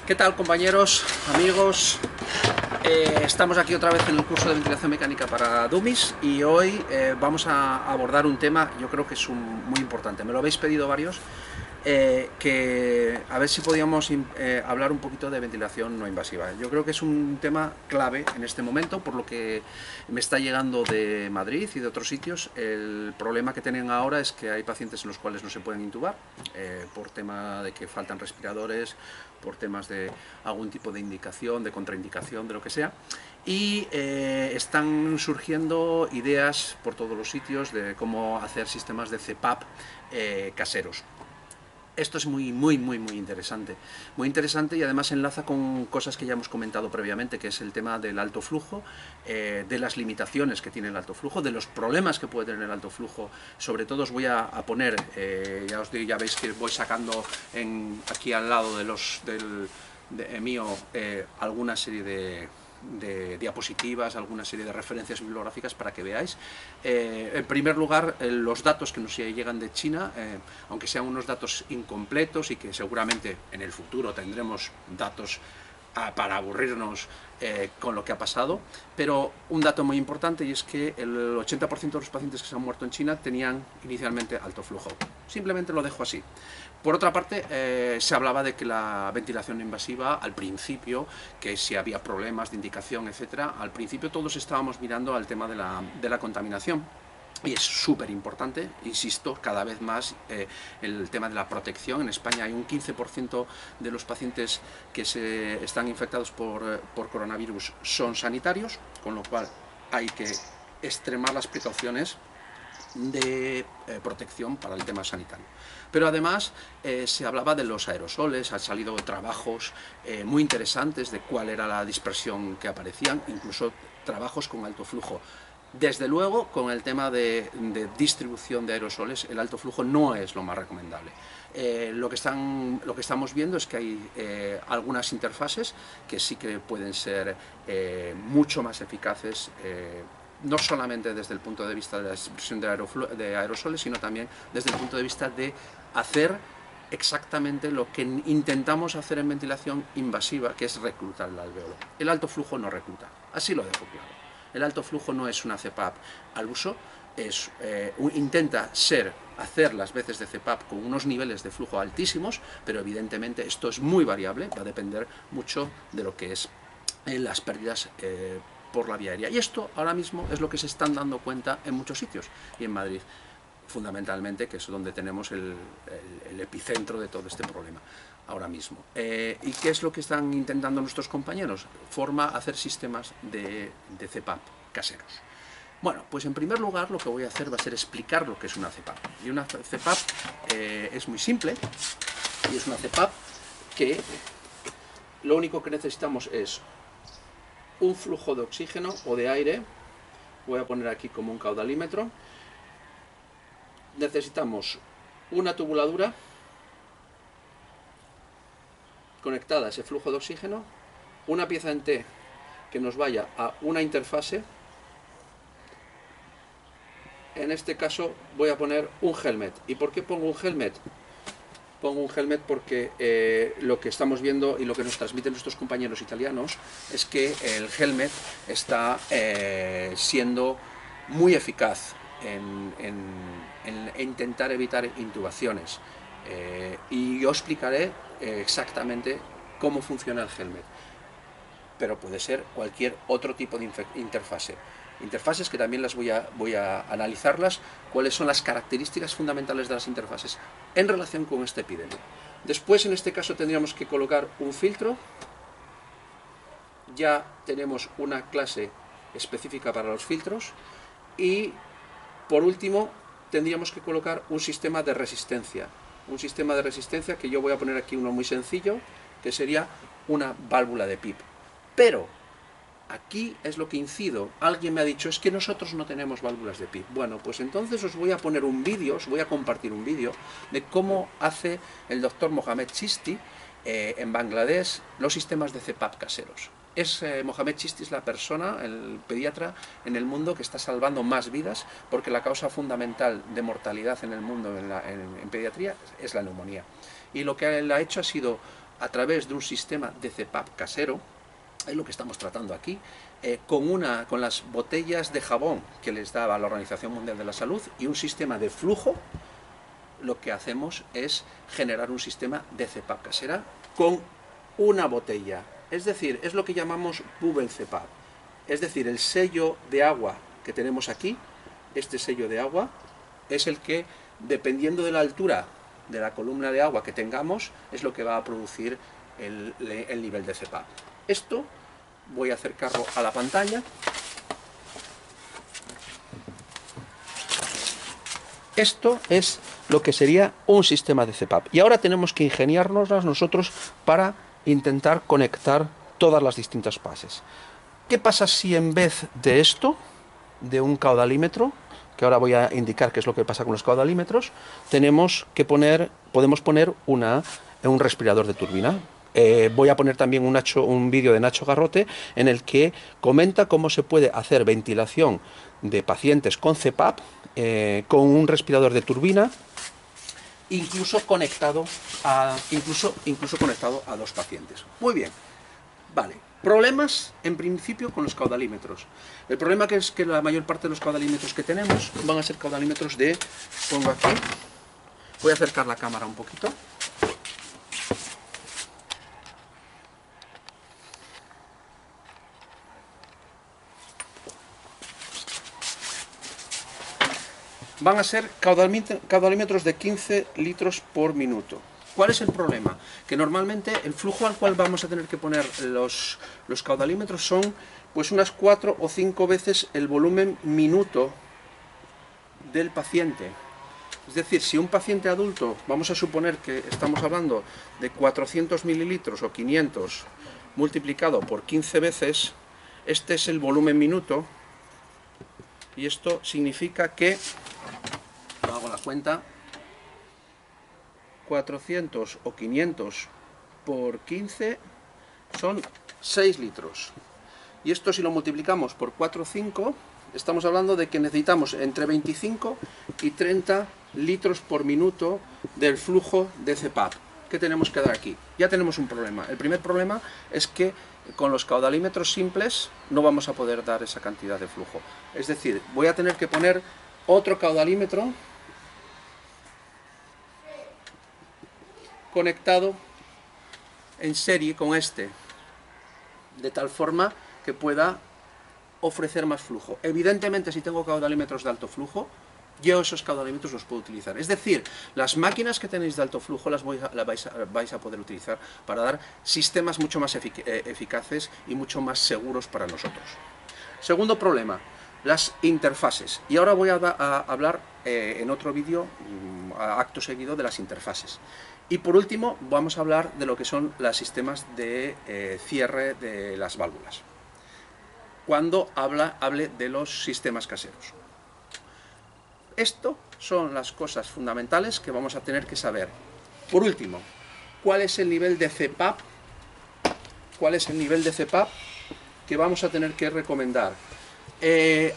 ¿Qué tal, compañeros, amigos? Estamos aquí otra vez en el curso de ventilación mecánica para dummies y hoy vamos a abordar un tema, yo creo que es muy importante. Me lo habéis pedido varios, que a ver si podíamos hablar un poquito de ventilación no invasiva. Yo creo que es un tema clave en este momento, por lo que me está llegando de Madrid y de otros sitios. El problema que tienen ahora es que hay pacientes en los cuales no se pueden intubar, por tema de que faltan respiradores, por temas de algún tipo de indicación, de contraindicación, de lo que sea, y están surgiendo ideas por todos los sitios de cómo hacer sistemas de CPAP caseros. Esto es muy interesante. Muy interesante y además enlaza con cosas que ya hemos comentado previamente, que es el tema del alto flujo, de las limitaciones que tiene el alto flujo, de los problemas que puede tener el alto flujo. Sobre todo os voy a poner, ya os digo, ya veis que voy sacando aquí al lado de mío alguna serie de diapositivas, alguna serie de referencias bibliográficas para que veáis. En primer lugar, los datos que nos llegan de China, aunque sean unos datos incompletos y que seguramente en el futuro tendremos datos para aburrirnos con lo que ha pasado, pero un dato muy importante, y es que el 80% de los pacientes que se han muerto en China tenían inicialmente alto flujo. Simplemente lo dejo así. Por otra parte, se hablaba de que la ventilación invasiva, al principio, que si había problemas de indicación, etcétera, al principio todos estábamos mirando al tema de la contaminación. Y es súper importante, insisto, cada vez más el tema de la protección. En España hay un 15% de los pacientes que están infectados por coronavirus son sanitarios, con lo cual hay que extremar las precauciones de protección para el tema sanitario. Pero además se hablaba de los aerosoles, han salido trabajos muy interesantes de cuál era la dispersión que aparecían, incluso trabajos con alto flujo. Desde luego, con el tema de distribución de aerosoles, el alto flujo no es lo más recomendable. Lo que estamos viendo es que hay algunas interfaces que sí que pueden ser mucho más eficaces, no solamente desde el punto de vista de la distribución de aerosoles, sino también desde el punto de vista de hacer exactamente lo que intentamos hacer en ventilación invasiva, que es reclutar el alveolo. El alto flujo no recluta, así lo dejo claro. El alto flujo no es una CPAP al uso, intenta hacer las veces de CPAP con unos niveles de flujo altísimos, pero evidentemente esto es muy variable, va a depender mucho de lo que es las pérdidas por la vía aérea. Y esto ahora mismo es lo que se están dando cuenta en muchos sitios, y en Madrid fundamentalmente, que es donde tenemos el epicentro de todo este problema ahora mismo. ¿Y qué es lo que están intentando nuestros compañeros? Hacer sistemas de CPAP caseros. Bueno, pues en primer lugar lo que voy a hacer va a ser explicar lo que es una CPAP. Y una CPAP es muy simple, y es una CPAP que lo único que necesitamos es un flujo de oxígeno o de aire. Voy a poner aquí como un caudalímetro. Necesitamos una tubuladura conectada a ese flujo de oxígeno, una pieza en T que nos vaya a una interfase. En este caso voy a poner un helmet. ¿Y por qué pongo un helmet? Pongo un helmet porque lo que estamos viendo y lo que nos transmiten nuestros compañeros italianos es que el helmet está siendo muy eficaz en intentar evitar intubaciones. Y yo explicaré exactamente cómo funciona el helmet. Pero puede ser cualquier otro tipo de interfase. Interfaces que también voy a analizarlas, cuáles son las características fundamentales de las interfaces en relación con esta epidemia. Después, en este caso, tendríamos que colocar un filtro. Ya tenemos una clase específica para los filtros. Y, por último, tendríamos que colocar un sistema de resistencia. Un sistema de resistencia que yo voy a poner aquí uno muy sencillo, que sería una válvula de PIP. Pero aquí es lo que incido. Alguien me ha dicho, es que nosotros no tenemos válvulas de PIP. Bueno, pues entonces os voy a poner un vídeo, os voy a compartir un vídeo de cómo hace el doctor Mohamed Chisti en Bangladesh los sistemas de CPAP caseros. Mohamed Chisti es la persona, el pediatra en el mundo que está salvando más vidas, porque la causa fundamental de mortalidad en el mundo en pediatría es la neumonía. Y lo que él ha hecho ha sido a través de un sistema de CPAP casero, es lo que estamos tratando aquí, con las botellas de jabón que les daba la Organización Mundial de la Salud y un sistema de flujo. Lo que hacemos es generar un sistema de CPAP casera con una botella. Es decir, es lo que llamamos Bubble CPAP. Es decir, el sello de agua que tenemos aquí, este sello de agua, es el que, dependiendo de la altura de la columna de agua que tengamos, es lo que va a producir el nivel de CPAP. Esto voy a acercarlo a la pantalla. Esto es lo que sería un sistema de CPAP. Y ahora tenemos que ingeniárnoslas nosotros para intentar conectar todas las distintas fases. ¿Qué pasa si en vez de esto, de un caudalímetro, que ahora voy a indicar qué es lo que pasa con los caudalímetros, podemos poner un respirador de turbina? Voy a poner también un vídeo de Nacho Garrote en el que comenta cómo se puede hacer ventilación de pacientes con CPAP con un respirador de turbina, incluso conectado a dos pacientes. Muy bien, vale. Problemas, en principio, con los caudalímetros. El problema es que la mayor parte de los caudalímetros que tenemos van a ser caudalímetros pongo aquí, voy a acercar la cámara un poquito. Van a ser caudalímetros de 15 litros por minuto. ¿Cuál es el problema? Que normalmente el flujo al cual vamos a tener que poner los caudalímetros son pues unas 4 o 5 veces el volumen minuto del paciente. Es decir, si un paciente adulto, vamos a suponer que estamos hablando de 400 mililitros o 500 multiplicado por 15 veces, este es el volumen minuto, y esto significa que, hago la cuenta, 400 o 500 por 15 son 6 litros. Y esto, si lo multiplicamos por 4 o 5, estamos hablando de que necesitamos entre 25 y 30 litros por minuto del flujo de CPAP. ¿Qué tenemos que dar aquí? Ya tenemos un problema. El primer problema es que con los caudalímetros simples no vamos a poder dar esa cantidad de flujo. Es decir, voy a tener que poner otro caudalímetro conectado en serie con este, de tal forma que pueda ofrecer más flujo. Evidentemente, si tengo caudalímetros de alto flujo, yo esos caudalímetros los puedo utilizar. Es decir, las máquinas que tenéis de alto flujo las vais a poder utilizar para dar sistemas mucho más eficaces y mucho más seguros para nosotros. Segundo problema, las interfaces. Y ahora voy a hablar en otro vídeo, acto seguido, de las interfaces. Y por último, vamos a hablar de lo que son los sistemas de cierre de las válvulas, cuando hable de los sistemas caseros. Esto son las cosas fundamentales que vamos a tener que saber. Por último, ¿cuál es el nivel de CPAP? ¿Cuál es el nivel de CPAP que vamos a tener que recomendar?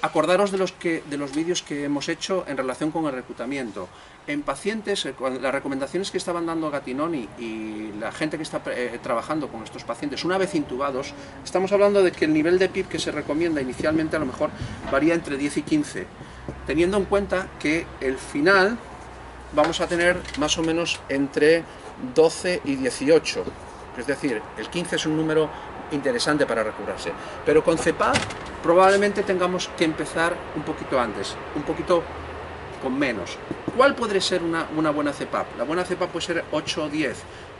Acordaros de los vídeos que hemos hecho en relación con el reclutamiento. En pacientes, las recomendaciones que estaban dando Gattinoni y la gente que está trabajando con estos pacientes, una vez intubados, estamos hablando de que el nivel de PIP que se recomienda inicialmente a lo mejor varía entre 10 y 15, teniendo en cuenta que el final vamos a tener más o menos entre 12 y 18, es decir, el 15 es un número interesante para recurrirse, pero con CPAP probablemente tengamos que empezar un poquito antes, un poquito con menos. ¿Cuál puede ser una buena CPAP? La buena CPAP puede ser 8 o 10.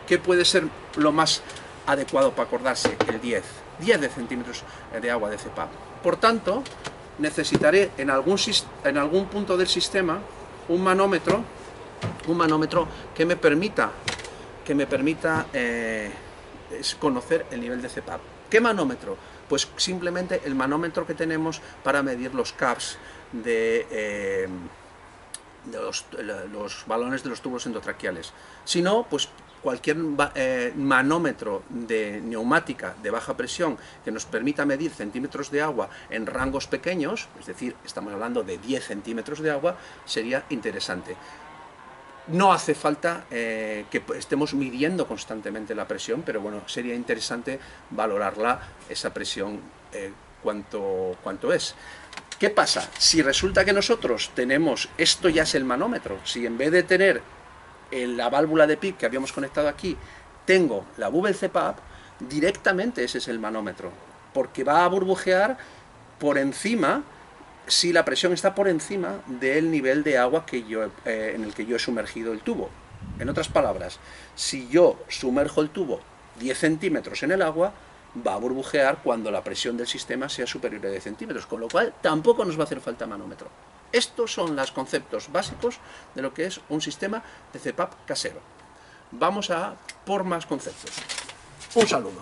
¿Qué puede ser lo más adecuado para acordarse? El 10 de centímetros de agua de CPAP. Por tanto, necesitaré en algún punto del sistema un manómetro que me permita conocer el nivel de CPAP. ¿Qué manómetro? Pues simplemente el manómetro que tenemos para medir los CAPs de los balones de los tubos endotraqueales. Si no, pues cualquier manómetro de neumática de baja presión que nos permita medir centímetros de agua en rangos pequeños, es decir, estamos hablando de 10 centímetros de agua, sería interesante. No hace falta que estemos midiendo constantemente la presión, pero bueno, sería interesante valorarla, esa presión, cuánto es. ¿Qué pasa? Si resulta que nosotros tenemos, esto ya es el manómetro, si en vez de tener la válvula de PIP que habíamos conectado aquí, tengo la VLC-PAP, directamente ese es el manómetro, porque va a burbujear por encima, si la presión está por encima del nivel de agua que en el que yo he sumergido el tubo. En otras palabras, si yo sumerjo el tubo 10 centímetros en el agua, va a burbujear cuando la presión del sistema sea superior a 10 centímetros, con lo cual tampoco nos va a hacer falta manómetro. Estos son los conceptos básicos de lo que es un sistema de CPAP casero. Vamos a por más conceptos. Un saludo.